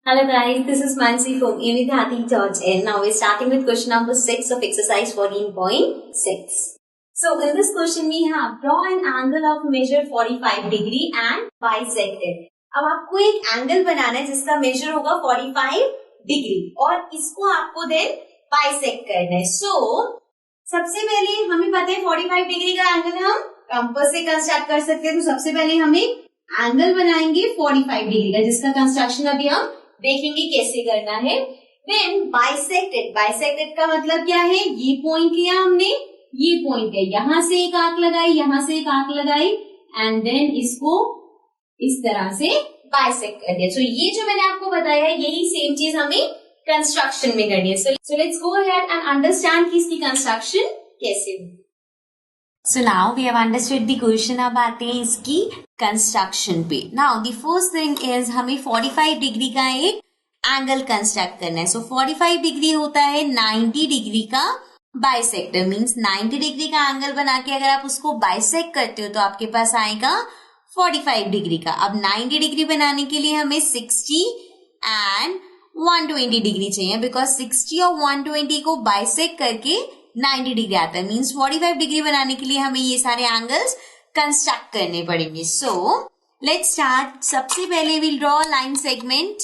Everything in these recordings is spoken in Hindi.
Hello guys, this is Mansi from Unidhati.in. Now we're starting with question number 6 of exercise 14.6. So in this question we have draw an angle of measure 45 degree and bisect it. अब आपको एक एंगल बनाना है जिसका मेजर होगा 45 डिग्री और इसको आपको देन बाइसेक्ट करना है. सो सबसे पहले हमें पता है 45 डिग्री का एंगल हम कंपास से कंस्ट्रक्ट कर सकते हैं. तो सबसे पहले हम एक एंगल बनाएंगे 45 डिग्री का जिसका कंस्ट्रक्शन अभी हम देखेंगे कैसे करना है. Then bisected. बाइसेक्टेड का मतलब क्या है? ये पॉइंट लिया हमने, ये पॉइंट है, यहां से एक आर्क लगाई, यहां से एक आर्क लगाई एंड देन इसको इस तरह से बाइसेक्ट कर दिया. सो ये जो मैंने आपको बताया है यही सेम चीज हमें कंस्ट्रक्शन में करनी है. So let's go ahead and understand कि इसकी कंस्ट्रक्शन कैसे होगी. So now we have understood the question. अब आते हैं इसकी कंस्ट्रक्शन पे. Now the first thing is हमें 45 डिग्री का एक एंगल कंस्ट्रक्ट करना है. So 45 डिग्री होता है 90 डिग्री का बाइसेक्टर. मींस 90 डिग्री का एंगल बना के अगर आप उसको बाइसेक्ट करते हो तो आपके पास आएगा 45 डिग्री का. अब 90 डिग्री बनाने के लिए हमें 60 एंड 120 डिग्री चाहिए बिकॉज 60 और 120 को बाइसेक्ट करके 90 डिग्री आता है. मींस 45 डिग्री बनाने के लिए हमें ये सारे एंगल्स कंस्ट्रक्ट करने पड़ेंगे. So let's start. सबसे पहले will draw line segment.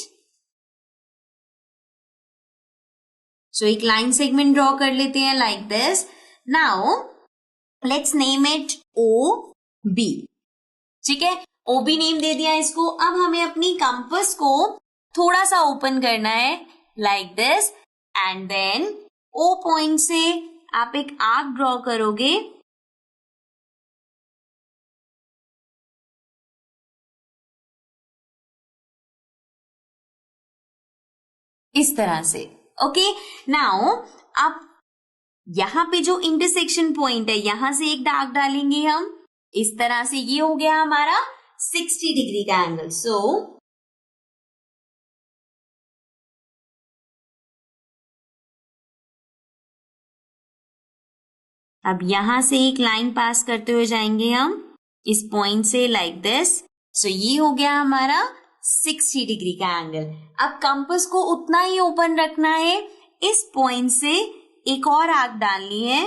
So एक लाइन सेगमेंट ड्रॉ कर लेते हैं like this. Now let's name it O B. ठीक है, ओ बी नेम दे दिया इसको. अब हमें अपनी कंपास को थोड़ा सा ओपन करना है like this and then O point से आप एक आर्क ड्रॉ करोगे इस तरह से. ओके, नाउ अब यहां पे जो इंटरसेक्शन पॉइंट है यहां से एक डार्क डालेंगे हम इस तरह से. ये हो गया हमारा 60 डिग्री का एंगल. सो अब यहां से एक लाइन पास करते हुए जाएंगे हम इस पॉइंट से लाइक दिस. सो ये हो गया हमारा 60 डिग्री का एंगल. अब कंपास को उतना ही ओपन रखना है. इस पॉइंट से एक और आर्क डालनी है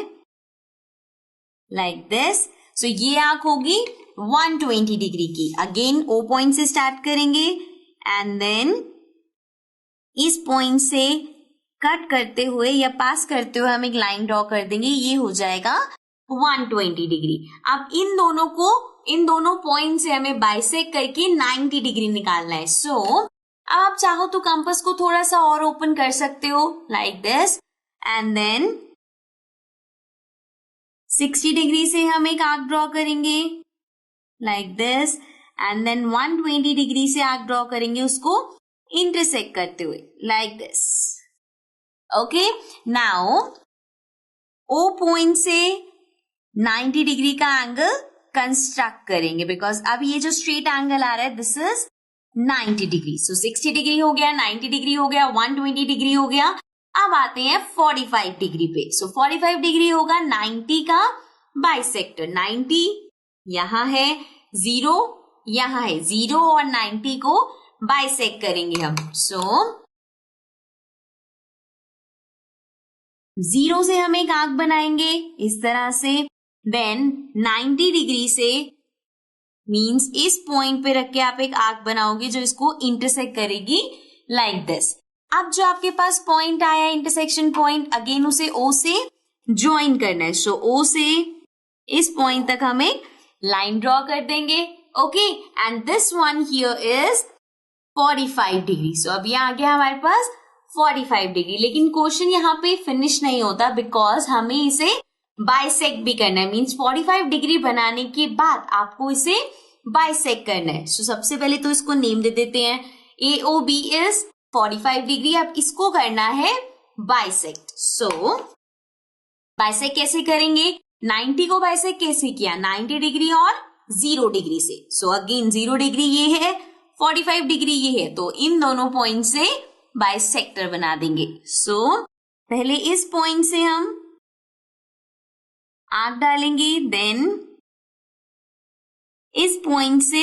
लाइक दिस. सो ये आर्क होगी 120 डिग्री की. अगेन ओ पॉइंट से स्टार्ट करेंगे एंड देन इस पॉइंट से कट करते हुए या पास करते हुए हम एक लाइन ड्रॉ कर देंगे. ये हो जाएगा 120 डिग्री. अब इन दोनों पॉइंट से हमें बाइसेक्ट करके 90 डिग्री निकालना है. सो अब आप चाहो तो कंपास को थोड़ा सा और ओपन कर सकते हो like this and then 60 degree से हम एक आर्क ड्रॉ करेंगे like this and then 120 degree से आर्क ड्रॉ करेंगे उसको इंटरसेक्ट करते हुए like this. Okay, now O point से 90 डिग्री का एंगल कंस्ट्रक्ट करेंगे बिकॉज अब ये जो स्ट्रेट एंगल आ रहा है this is 90 degree. So 60 degree हो गया, 90 डिग्री हो गया, 120 डिग्री हो गया. अब आते हैं 45 डिग्री पे. सो 45 डिग्री होगा 90 का बाइसेक्टर. 90 यहां है, 0 यहां है, 0 और 90 को बाइसेक्ट करेंगे हम. सो 0 से हम एक आर्क बनाएंगे इस तरह से. देन 90 डिग्री से मींस इस पॉइंट पे रख के आप एक आर्क बनाओगे जो इसको इंटरसेक्ट करेगी लाइक दिस. अब जो आपके पास पॉइंट आया इंटरसेक्शन पॉइंट, अगेन उसे O से ज्वाइन करना है. सो O से इस पॉइंट तक हम एक लाइन ड्रॉ कर देंगे. Okay, and this one here is 45 degree. So अब ये आ गया हमारे पास 45 डिग्री. लेकिन क्वेश्चन यहाँ पे फिनिश नहीं होता बिकॉज हमें इसे बाइसेक्ट भी करना है. मींस 45 डिग्री बनाने के बाद आपको इसे बाइसेक्ट करना है. सो सबसे पहले तो इसको नेम दे देते हैं. AOB is 45 degree. अब इसको करना है बाइसेक्ट. सो बाइसेक्ट कैसे करेंगे? 90 को बाइसेक्ट कैसे किया? 90 डिग्री और 0 डिग्री से. सो अगेन 0 डिग्री ये है, 45 डिग्री ये है, तो इन दोनों पॉइंट से बाइसेक्टर बना देंगे. सो पहले इस पॉइंट से हम आर्क डालेंगे, देन इस पॉइंट से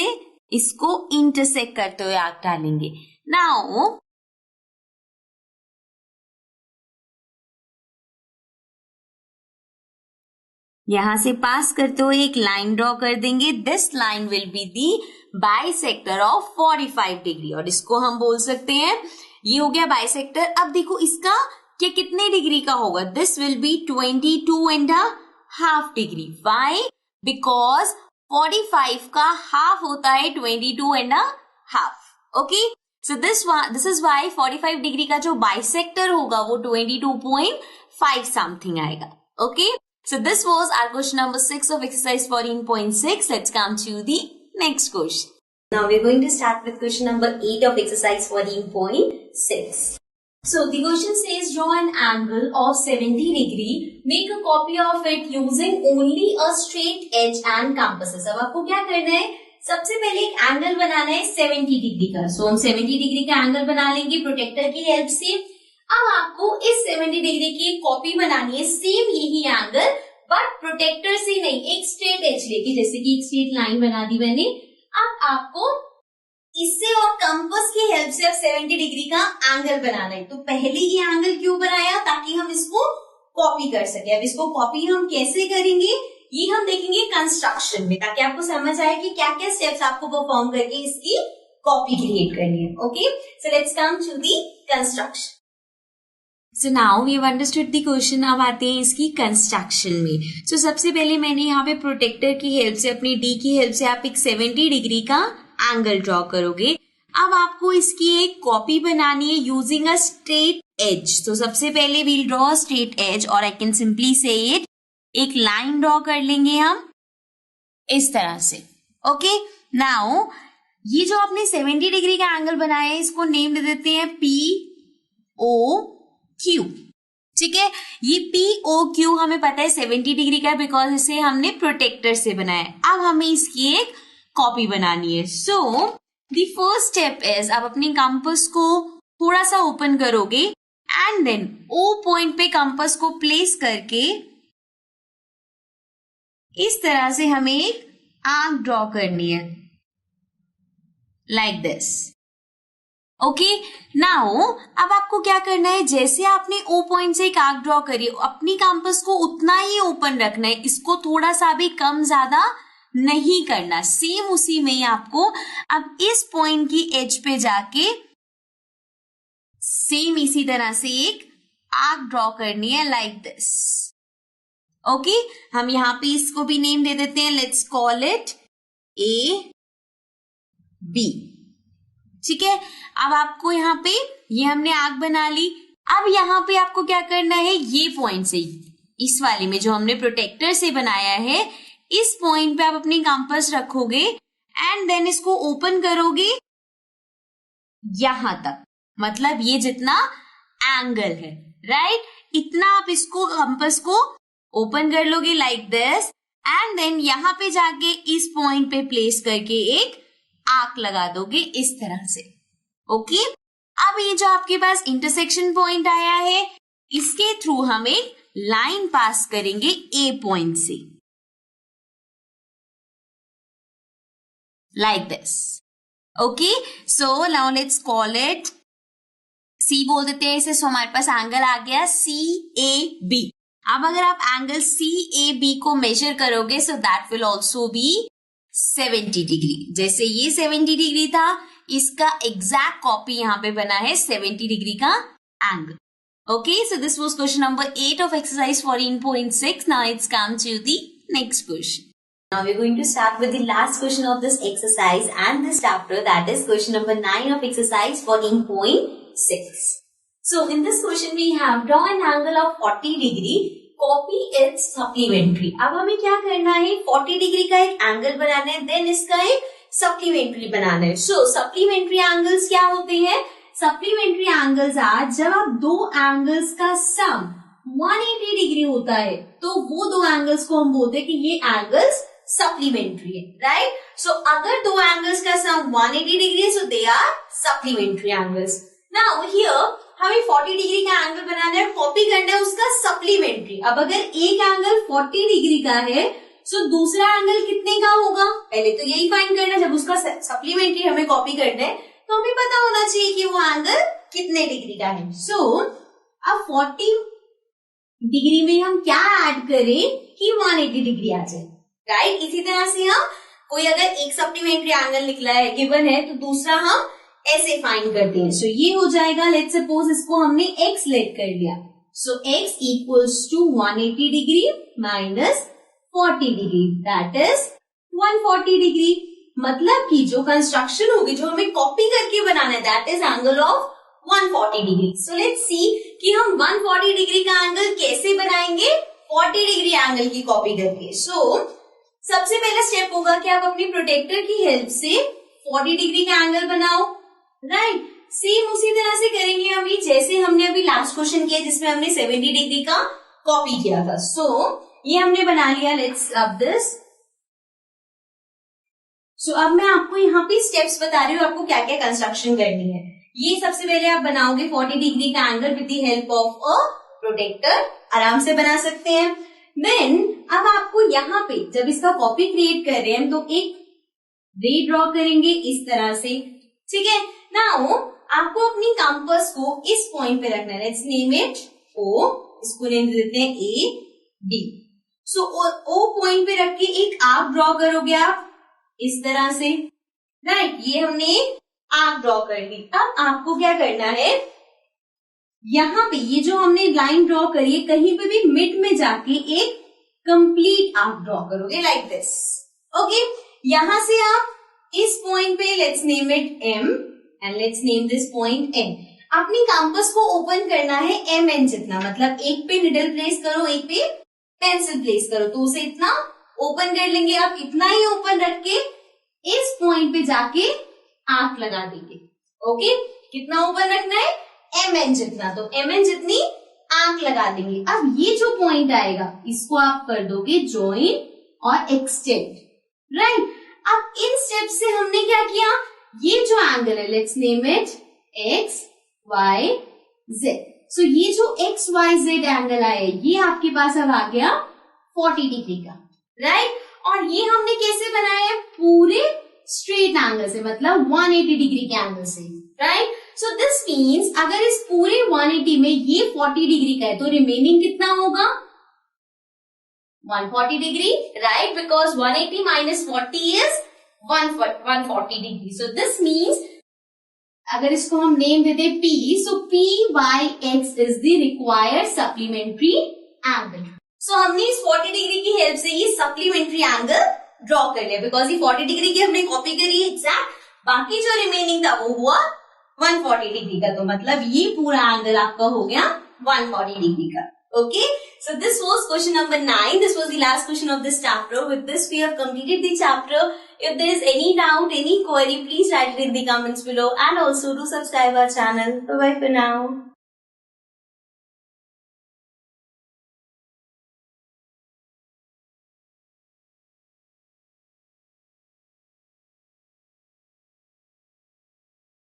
इसको इंटरसेक्ट करते हुए आर्क डालेंगे. नाउ यहां से पास करते हुए एक लाइन ड्रॉ कर देंगे. This line will be the bisector of 45 degree, और इसको हम बोल सकते हैं ये हो गया बाइसेक्टर. अब देखो इसका कि कितने डिग्री का होगा. This will be 22.5 degree. Why? Because 45 का हाफ होता है 22.5. Okay, so this is why 45 degree का जो बाइसेक्टर होगा वो 22.5 समथिंग आएगा. Okay, so this was our question number 6 of exercise 14.6. Let's come to the next question. Now we're going to start with question number 8 of exercise 14.6. So the question says draw an angle of 70 degree. Make a copy of it using only a straight edge and compasses. अब आपको क्या करना है, सबसे पहले एक एंगल बनाना है 70 डिग्री का. सो हम 70 डिग्री का एंगल बना लेंगे प्रोटेक्टर की हेल्प से. अब आपको इस 70 डिग्री की एक कॉपी बनानी है, सेम यही एंगल, बट प्रोटेक्टर से नहीं, एक स्ट्रेट एज लेके, जैसे कि एक स्ट्रेट लाइन बना दी मैंने. अब आपको इससे और कंपास की हेल्प से अब 70 डिग्री का एंगल बनाना है. तो पहले ये एंगल क्यों बनाया, ताकि हम इसको कॉपी कर सके. अब इसको कॉपी हम कैसे करेंगे ये हम देखेंगे कंस्ट्रक्शन में, ताकि आपको समझ आए कि क्या क्या स्टेप्स आपको परफॉर्म करके इसकी कॉपी क्रिएट करनी है. Okay, so let's come to the construction. So now we have understood the question. अब आते हैं इसकी कंस्ट्रक्शन में. So सबसे पहले मैंने यहाँ पे प्रोटेक्टर की हेल्प से, अपनी डी की हेल्प से आप एक 70 डिग्री का एंगल ड्रॉ करोगे. अब आपको इसकी एक कॉपी बनानी है यूजिंग अ स्ट्रेट एज. तो सबसे पहले वील ड्रॉ स्ट्रेट एज, और आई कैन सिंपली से इट, एक लाइन ड्रॉ कर लेंगे हम इस तरह से. ओके, नाउ ये जो आपने 70 डिग्री का एंगल बनाया है इसको नेम दे देते हैं POQ. ठीक है, ये POQ हमें पता है 70 डिग्री का, बिकॉज इसे हमने प्रोटेक्टर से बनाया है. अब हमें इसकी एक कॉपी बनानी है. So the first step is, आप अपनी कंपास को थोड़ा सा ओपन करोगे एंड देन O पॉइंट पे कंपास को प्लेस करके इस तरह से हमें एक आर्क ड्रॉ करनी है, लाइक दिस. ओके, नाउ अब आपको क्या करना है, जैसे आपने O पॉइंट से एक आर्क ड्रॉ करी, अपनी कंपास को उतना ही ओपन रखना है, इसको थोड़ा सा भी कम ज्यादा नहीं करना. सेम उसी में ही आपको अब इस पॉइंट की एज पे जाके सेम इसी तरह से एक आर्क ड्रॉ करनी है, लाइक दिस. ओके, हम यहां पे इसको भी नेम दे देते हैं. Let's call it AB. ठीक है, अब आपको यहाँ पे ये हमने आर्क बना ली. अब यहाँ पे आपको क्या करना है, ये पॉइंट से, इस वाले में जो हमने प्रोटेक्टर से बनाया है, इस पॉइंट पे आप अपनी कंपास रखोगे एंड देन इसको ओपन करोगे यहां तक, मतलब ये जितना एंगल है, राइट, इतना आप इसको कंपास को ओपन कर लोगे लाइक दिस, एंड देन यहां पे जाके इस पॉइंट पे प्लेस करके एक आर्क लगा दोगे इस तरह से. ओके, अब ये जो आपके पास इंटरसेक्शन पॉइंट आया है, इसके थ्रू हम एक लाइन पास करेंगे A पॉइंट से, like this. Okay, so now let's call it C बोल देते हैं इसे. सो हमारे पास एंगल आ गया CAB. अब अगर आप एंगल CAB को मेजर करोगे, so that will also be 70 degree. जैसे ये 70 डिग्री था, इसका एग्जैक्ट कॉपी यहाँ पे बना है 70 डिग्री का angle. Okay, so this was question number 8 of exercise 14.6. Now it's come to the next question. Now we're going to start with the last question of this exercise and this chapter, that is question number 9 of exercise 14.6. So in this question we have draw an angle of 40 degree, copy its supplementary. अब हमें क्या करना है, 40 डिग्री का एक एंगल बनाना है, देन इसका एक सप्लीमेंट्री बनाना है. सो सप्लीमेंट्री एंगल्स क्या होते हैं, सप्लीमेंट्री एंगल्स आज जब आप दो एंगल्स का सम 180 डिग्री होता है, तो वो दो एंगल्स को हम बोलते हैं कि ये एंगल्स सप्लीमेंट्री है, राइट. सो अगर दो एंगल्स का सम 180 डिग्री है, so they are supplementary angles. Now here हमें 40 डिग्री का एंगल बनाना है, कॉपी करना है उसका सप्लीमेंट्री. अब अगर एक एंगल 40 डिग्री का है, सो दूसरा एंगल कितने का होगा, पहले तो यही फाइंड करना. जब उसका सप्लीमेंट्री हमें कॉपी करना है, तो हमें पता होना चाहिए कि वो एंगल कितने डिग्री का है. सो अब 40 डिग्री में हम क्या ऐड करें कि 180 डिग्री आ जाए, राइट। इसी तरह से हम कोई अगर एक सप्लीमेंट्री एंगल निकला है, गिवन है, तो दूसरा हम ऐसे फाइंड करते हैं। सो ये हो जाएगा, लेट्स सपोज इसको हमने x लेट कर लिया, so x equals to 180 degree minus 40 degree, that is 140 degree. मतलब कि जो कंस्ट्रक्शन होगी, जो हमें कॉपी करके बनाना है, that is angle of 140 degree. So let's see कि हम 140 डिग्री का एंगल कैसे बनाएंगे 40 डिग्री एंगल की कॉपी करके। सो सबसे पहला स्टेप होगा कि आप अपनी प्रोटेक्टर की हेल्प से 40 डिग्री का एंगल बनाओ, राइट। सेम उसी तरह से करेंगे हम, जैसे हमने अभी लास्ट क्वेश्चन किया जिसमें हमने 70 डिग्री का कॉपी किया था। सो ये हमने बना लिया, लेट्स रब दिस। सो अब मैं आपको यहाँ पे स्टेप्स बता रही हूँ आपको क्या क्या कंस्ट्रक्शन करनी है। ये सबसे पहले आप बनाओगे 40 डिग्री का angle with the help of a protractor, आराम से बना सकते हैं। देन अब आपको यहाँ पे जब इसका कॉपी क्रिएट कर रहे हैं तो एक रे ड्रॉ करेंगे इस तरह से, ठीक है। नाउ आपको अपनी कंपास को इस पॉइंट पे रखना है, लेट्स नेम इट O, इसको नेम देते हैं A D। So O point पे रख के एक आर्क ड्रॉ करोगे आप इस तरह से, राइट। ये हमने आर्क ड्रॉ कर ली। अब आपको क्या करना है, यहाँ पे ये जो हमने लाइन ड्रॉ करी है, कहीं पे भी मिड में जाके एक कंप्लीट आर्क ड्रॉ करोगे लाइक दिस, ओके। यहां से आप इस पॉइंट पे let's name it M and let's name this point N। अपनी कंपास को ओपन करना है MN जितना, मतलब एक पे निडल प्लेस करो, एक पे पेंसिल प्लेस करो, तो उसे इतना ओपन कर लेंगे। अब इतना ही ओपन रख के इस पॉइंट पे जाके आर्क लगा देंगे, ओके। कितना ओपन रखना है, MN जितना, तो MN जितनी आर्क लगा देंगे। अब ये जो पॉइंट आएगा इसको आप कर दोगे ज्वाइन और एक्सटेंड, राइट। अब इन स्टेप से हमने क्या किया, ये जो एंगल है let's name it X Y Z. So ये जो एक्स वाई जेड एंगल आया ये आपके पास अब आ गया 40 डिग्री का, राइट। और ये हमने कैसे बनाया है, पूरे स्ट्रेट एंगल से, मतलब 180 डिग्री के एंगल से, राइट। सो दिस मीन्स अगर इस पूरे 180 में ये 40 डिग्री का है तो रिमेनिंग कितना होगा, 140 degree, right, because 180 minus 40 is 140 degree. So this means अगर इसको हम नेम देते P, so P by X is the required supplementary angle. So हमने इस 40 डिग्री की हेल्प से ये सप्लीमेंट्री एंगल ड्रॉ कर लिया, बिकॉज ये 40 डिग्री की हमने कॉपी करी एग्जैक्ट, बाकी जो रिमेनिंग था वो हुआ 140 डिग्री का। तो मतलब ये पूरा एंगल आपका हो गया 140 डिग्री का, okay. So this was question number 9. This was the last question of this chapter. With this we have completed the chapter. If there is any doubt, any query, please write it in the comments below, and also do subscribe our channel. Bye bye for now.